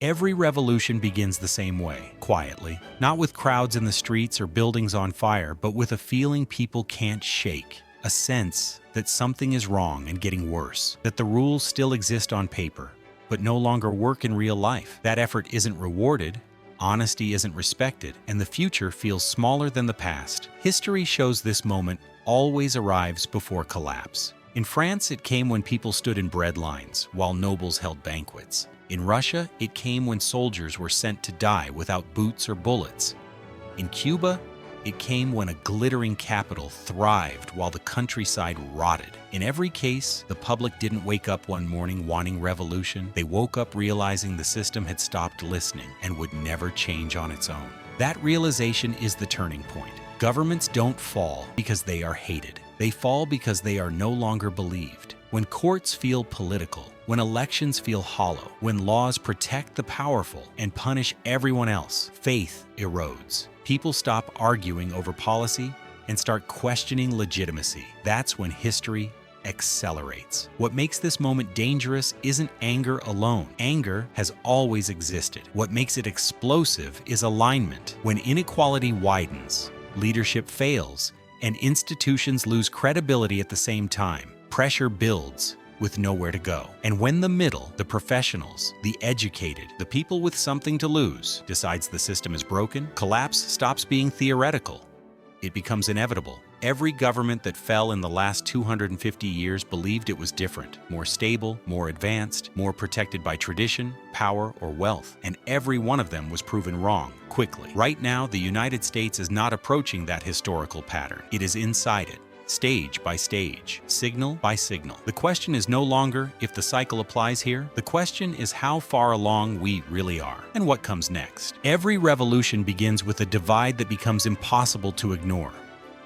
Every revolution begins the same way, quietly. Not with crowds in the streets or buildings on fire, but with a feeling people can't shake. A sense that something is wrong and getting worse. That the rules still exist on paper, but no longer work in real life. That effort isn't rewarded, honesty isn't respected, and the future feels smaller than the past. History shows this moment always arrives before collapse. In France, it came when people stood in bread lines, while nobles held banquets. In Russia, it came when soldiers were sent to die without boots or bullets. In Cuba, it came when a glittering capital thrived while the countryside rotted. In every case, the public didn't wake up one morning wanting revolution. They woke up realizing the system had stopped listening and would never change on its own. That realization is the turning point. Governments don't fall because they are hated. They fall because they are no longer believed. When courts feel political, when elections feel hollow, when laws protect the powerful and punish everyone else, faith erodes. People stop arguing over policy and start questioning legitimacy. That's when history accelerates. What makes this moment dangerous isn't anger alone. Anger has always existed. What makes it explosive is alignment. When inequality widens, leadership fails, and institutions lose credibility at the same time, pressure builds with nowhere to go. And when the middle, the professionals, the educated, the people with something to lose, decides the system is broken, collapse stops being theoretical. It becomes inevitable. Every government that fell in the last 250 years believed it was different, more stable, more advanced, more protected by tradition, power, or wealth. And every one of them was proven wrong, quickly. Right now, the United States is not approaching that historical pattern. It is inside it. Stage by stage, signal by signal. The question is no longer if the cycle applies here. The question is how far along we really are and what comes next. Every revolution begins with a divide that becomes impossible to ignore.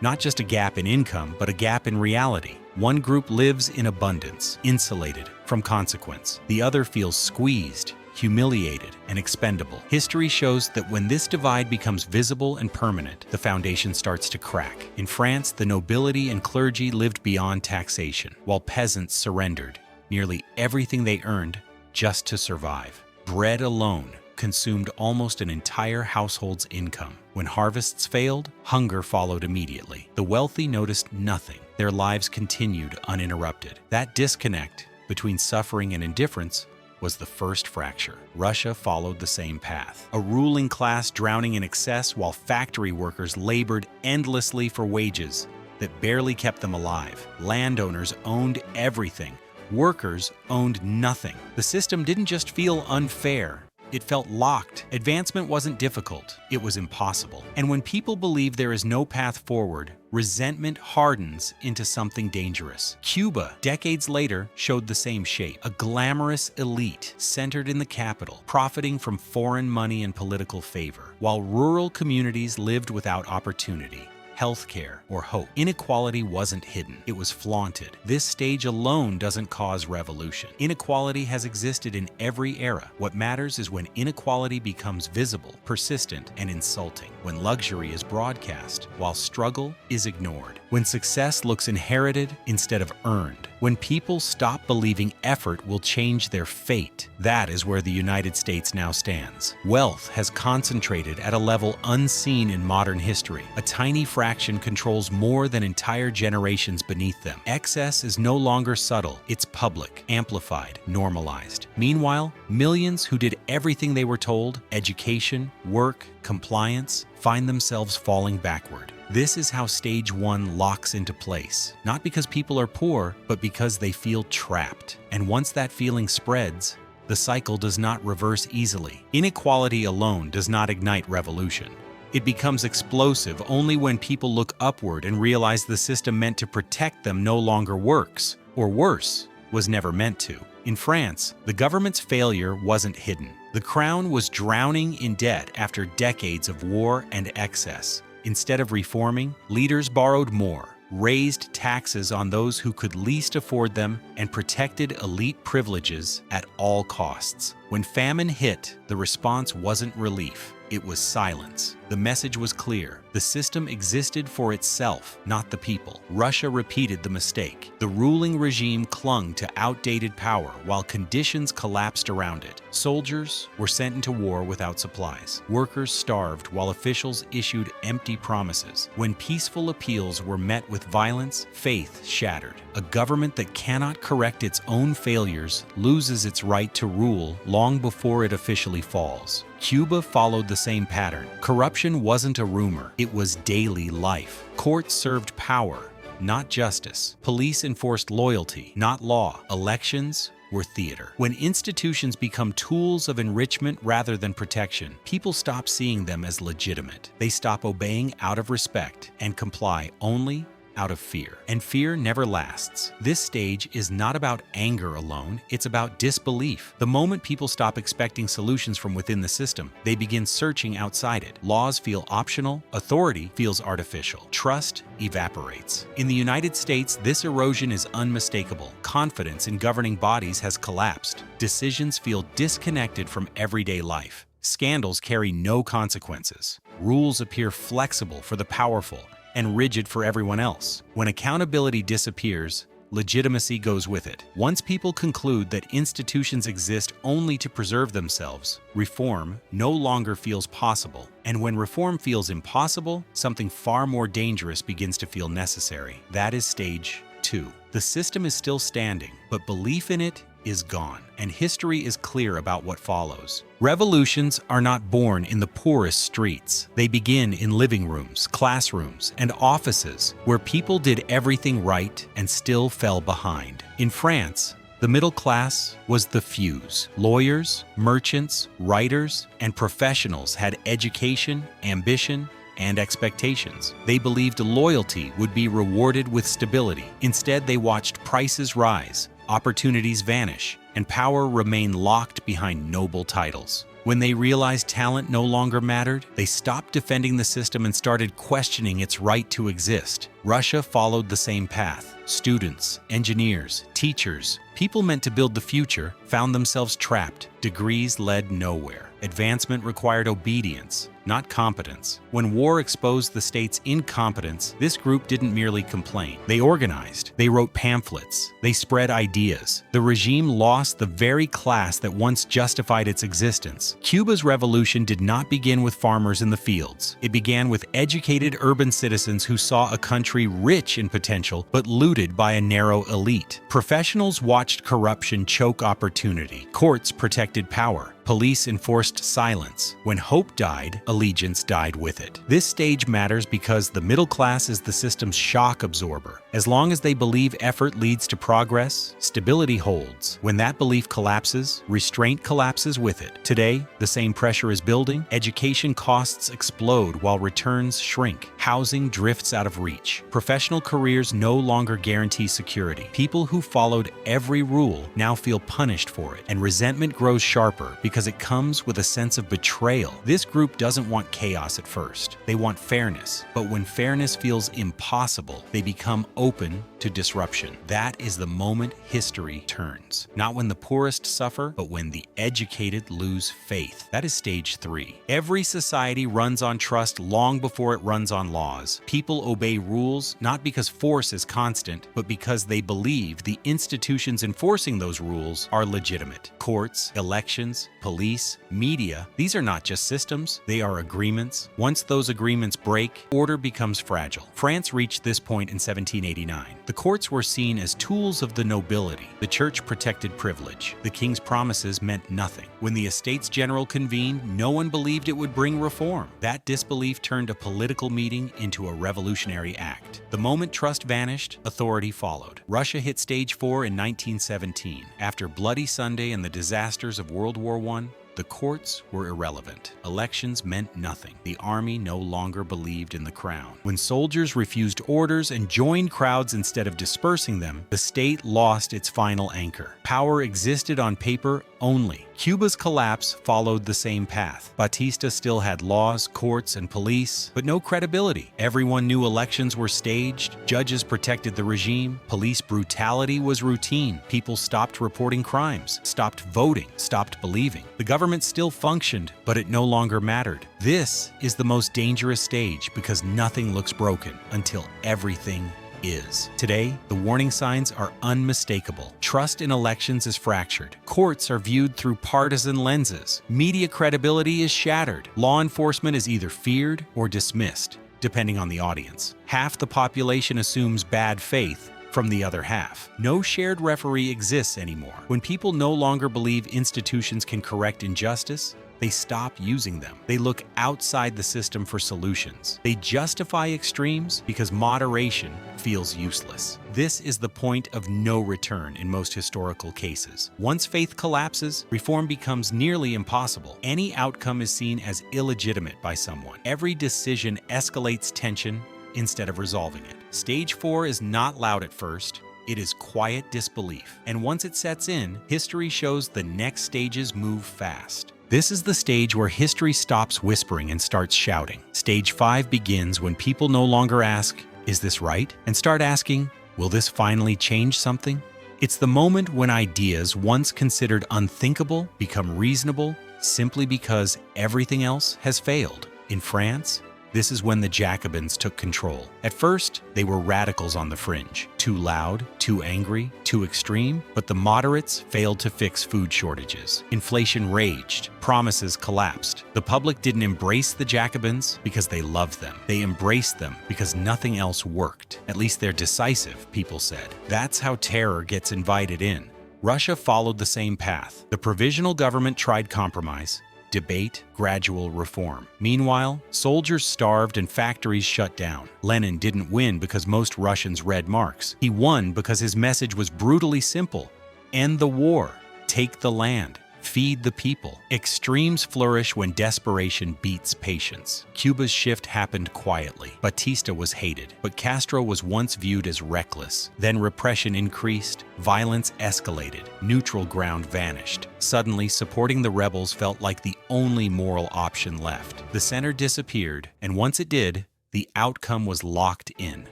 Not just a gap in income, but a gap in reality. One group lives in abundance, insulated from consequence. The other feels squeezed, humiliated, and expendable. History shows that when this divide becomes visible and permanent, the foundation starts to crack. In France, the nobility and clergy lived beyond taxation, while peasants surrendered nearly everything they earned just to survive. Bread alone consumed almost an entire household's income. When harvests failed, hunger followed immediately. The wealthy noticed nothing. Their lives continued uninterrupted. That disconnect between suffering and indifference was the first fracture. Russia followed the same path. A ruling class drowning in excess while factory workers labored endlessly for wages that barely kept them alive. Landowners owned everything. Workers owned nothing. The system didn't just feel unfair. It felt locked. Advancement wasn't difficult. It was impossible. And when people believe there is no path forward, resentment hardens into something dangerous. Cuba, decades later, showed the same shape. A glamorous elite centered in the capital, profiting from foreign money and political favor, while rural communities lived without opportunity, healthcare, or hope. Inequality wasn't hidden. It was flaunted. This stage alone doesn't cause revolution. Inequality has existed in every era. What matters is when inequality becomes visible, persistent, and insulting. When luxury is broadcast, while struggle is ignored. When success looks inherited instead of earned. When people stop believing effort will change their fate. That is where the United States now stands. Wealth has concentrated at a level unseen in modern history. A tiny fraction controls more than entire generations beneath them. Excess is no longer subtle. It's public, amplified, normalized. Meanwhile, millions who did everything they were told, education, work, compliance, find themselves falling backward. This is how stage one locks into place. Not because people are poor, but because they feel trapped. And once that feeling spreads, the cycle does not reverse easily. Inequality alone does not ignite revolution. It becomes explosive only when people look upward and realize the system meant to protect them no longer works, or worse, was never meant to. In France, the government's failure wasn't hidden. The crown was drowning in debt after decades of war and excess. Instead of reforming, leaders borrowed more, raised taxes on those who could least afford them, and protected elite privileges at all costs. When famine hit, the response wasn't relief. It was silence. The message was clear. The system existed for itself, not the people. Russia repeated the mistake. The ruling regime clung to outdated power while conditions collapsed around it. Soldiers were sent into war without supplies. Workers starved while officials issued empty promises. When peaceful appeals were met with violence, faith shattered. A government that cannot correct its own failures loses its right to rule long before it officially falls. Cuba followed the same pattern. Corruption wasn't a rumor, it was daily life. Courts served power, not justice. Police enforced loyalty, not law. Elections were theater. When institutions become tools of enrichment rather than protection, people stop seeing them as legitimate. They stop obeying out of respect and comply only out of fear. And fear never lasts. This stage is not about anger alone, it's about disbelief. The moment people stop expecting solutions from within the system, they begin searching outside it. Laws feel optional, authority feels artificial, trust evaporates. In the United States, this erosion is unmistakable. Confidence in governing bodies has collapsed. Decisions feel disconnected from everyday life. Scandals carry no consequences. Rules appear flexible for the powerful and rigid for everyone else. When accountability disappears, legitimacy goes with it. Once people conclude that institutions exist only to preserve themselves, reform no longer feels possible. And when reform feels impossible, something far more dangerous begins to feel necessary. That is stage 2. The system is still standing, but belief in it is gone, and history is clear about what follows. Revolutions are not born in the poorest streets. They begin in living rooms, classrooms, and offices where people did everything right and still fell behind. In France, the middle class was the fews. Lawyers, merchants, writers, and professionals had education, ambition, and expectations. They believed loyalty would be rewarded with stability. Instead, they watched prices rise, opportunities vanish, and power remain locked behind noble titles. When they realized talent no longer mattered, they stopped defending the system and started questioning its right to exist. Russia followed the same path. Students, engineers, teachers, people meant to build the future, found themselves trapped. Degrees led nowhere. Advancement required obedience, not competence. When war exposed the state's incompetence, this group didn't merely complain. They organized. They wrote pamphlets. They spread ideas. The regime lost the very class that once justified its existence. Cuba's revolution did not begin with farmers in the fields. It began with educated urban citizens who saw a country rich in potential but looted by a narrow elite. Professionals watched corruption choke opportunity. Courts protected power. Police enforced silence. When hope died, allegiance died with it. This stage matters because the middle class is the system's shock absorber. As long as they believe effort leads to progress, stability holds. When that belief collapses, restraint collapses with it. Today, the same pressure is building. Education costs explode while returns shrink. Housing drifts out of reach. Professional careers no longer guarantee security. People who followed every rule now feel punished for it, and resentment grows sharper because it comes with a sense of betrayal. This group doesn't want chaos at first. They want fairness. But when fairness feels impossible, they become open to disruption. That is the moment history turns. Not when the poorest suffer, but when the educated lose faith. That is stage 3. Every society runs on trust long before it runs on laws. People obey rules not because force is constant, but because they believe the institutions enforcing those rules are legitimate. Courts, elections, police, media, these are not just systems, they are agreements. Once those agreements break, order becomes fragile. France reached this point in 1789. The courts were seen as tools of the nobility. The church protected privilege. The king's promises meant nothing. When the Estates General convened, no one believed it would bring reform. That disbelief turned a political meeting into a revolutionary act. The moment trust vanished, authority followed. Russia hit stage 4 in 1917. After Bloody Sunday and the disasters of World War I, The courts were irrelevant. Elections meant nothing. The army no longer believed in the crown. When soldiers refused orders and joined crowds instead of dispersing them, the state lost its final anchor. Power existed on paper only. Cuba's collapse followed the same path. Batista still had laws, courts, and police, but no credibility. Everyone knew elections were staged, judges protected the regime, police brutality was routine. People stopped reporting crimes, stopped voting, stopped believing. The government still functioned, but it no longer mattered. This is the most dangerous stage because nothing looks broken until everything is. Today, the warning signs are unmistakable. Trust in elections is fractured. Courts are viewed through partisan lenses. Media credibility is shattered. Law enforcement is either feared or dismissed, depending on the audience. Half the population assumes bad faith from the other half. No shared referee exists anymore. When people no longer believe institutions can correct injustice, they stop using them. They look outside the system for solutions. They justify extremes because moderation feels useless. This is the point of no return in most historical cases. Once faith collapses, reform becomes nearly impossible. Any outcome is seen as illegitimate by someone. Every decision escalates tension instead of resolving it. Stage 4 is not loud at first. It is quiet disbelief. And once it sets in, history shows the next stages move fast. This is the stage where history stops whispering and starts shouting. Stage 5 begins when people no longer ask, "Is this right?" and start asking, "Will this finally change something?" It's the moment when ideas once considered unthinkable become reasonable simply because everything else has failed. In France, this is when the Jacobins took control. At first, they were radicals on the fringe. Too loud, too angry, too extreme, but the moderates failed to fix food shortages. Inflation raged, promises collapsed. The public didn't embrace the Jacobins because they loved them. They embraced them because nothing else worked. At least they're decisive, people said. That's how terror gets invited in. Russia followed the same path. The provisional government tried compromise, debate, gradual reform. Meanwhile, soldiers starved and factories shut down. Lenin didn't win because most Russians read Marx. He won because his message was brutally simple: end the war, take the land, feed the people. Extremes flourish when desperation beats patience. Cuba's shift happened quietly. Batista was hated, but Castro was once viewed as reckless. Then repression increased, violence escalated, neutral ground vanished. Suddenly, supporting the rebels felt like the only moral option left. The center disappeared, and once it did, the outcome was locked in.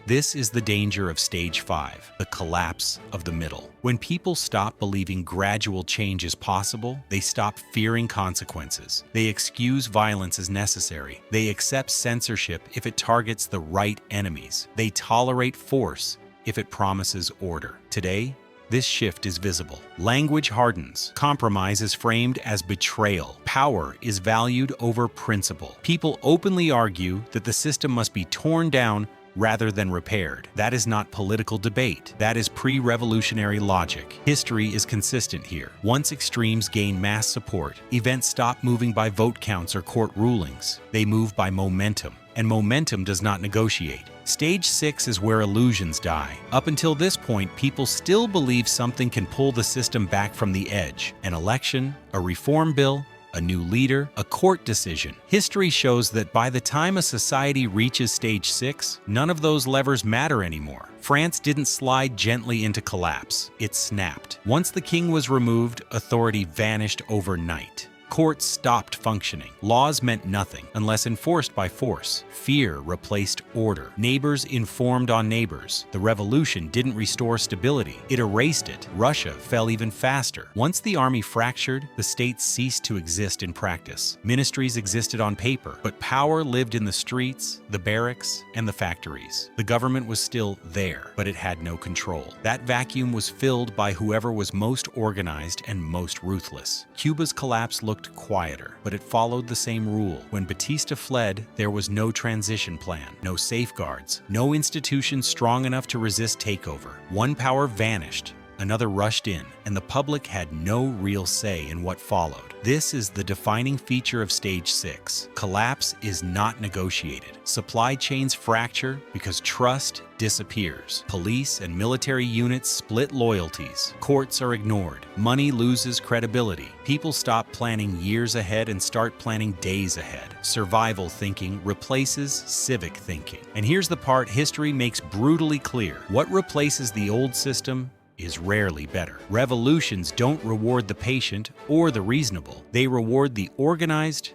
This is the danger of stage 5, the collapse of the middle. When people stop believing gradual change is possible, they stop fearing consequences. They excuse violence as necessary. They accept censorship if it targets the right enemies. They tolerate force if it promises order. Today, this shift is visible. Language hardens. Compromise is framed as betrayal. Power is valued over principle. People openly argue that the system must be torn down rather than repaired. That is not political debate. That is pre-revolutionary logic. History is consistent here. Once extremes gain mass support, events stop moving by vote counts or court rulings. They move by momentum. And momentum does not negotiate. Stage 6 is where illusions die. Up until this point, people still believe something can pull the system back from the edge. An election, a reform bill, a new leader, a court decision. History shows that by the time a society reaches stage 6, none of those levers matter anymore. France didn't slide gently into collapse. It snapped. Once the king was removed, authority vanished overnight. Courts stopped functioning. Laws meant nothing unless enforced by force. Fear replaced order. Neighbors informed on neighbors. The revolution didn't restore stability. It erased it. Russia fell even faster. Once the army fractured, the state ceased to exist in practice. Ministries existed on paper, but power lived in the streets, the barracks, and the factories. The government was still there, but it had no control. That vacuum was filled by whoever was most organized and most ruthless. Cuba's collapse looked quieter, but it followed the same rule. When Batista fled, there was no transition plan, no safeguards, no institution strong enough to resist takeover. One power vanished, another rushed in, and the public had no real say in what followed. This is the defining feature of Stage 6. Collapse is not negotiated. Supply chains fracture because trust disappears. Police and military units split loyalties. Courts are ignored. Money loses credibility. People stop planning years ahead and start planning days ahead. Survival thinking replaces civic thinking. And here's the part history makes brutally clear. What replaces the old system is rarely better. Revolutions don't reward the patient or the reasonable. They reward the organized